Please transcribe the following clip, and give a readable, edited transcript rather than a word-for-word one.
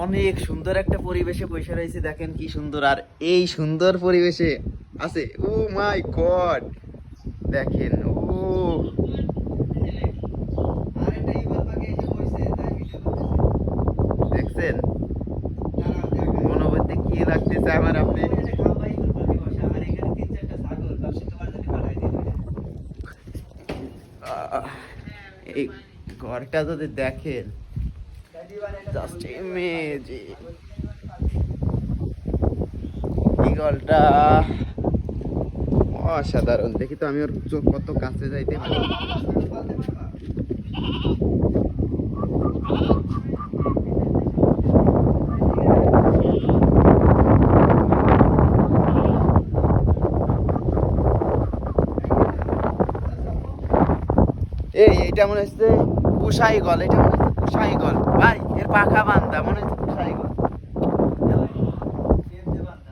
অনেক সুন্দর একটা পরিবেশে বসে রয়েছে, দেখেন কি সুন্দর। আর এই সুন্দর পরিবেশে আছে, ও মাই গড, দেখেন ও দেখছেন মনোভূতি কি লাগতেছে আমার। আপনি এই ঘরটা যদি দেখেন, জাস্ট ইমেজিং। ঈগলটা অসাধারণ। দেখি তো আমি ওর চোখ কত কাছে যাইতে পারি। এইটা মনে হচ্ছে পুষা ঈগল, এটা মনে হচ্ছে পুষা ঈগল ভাই, এর পাখা বান্ধা মনে হচ্ছে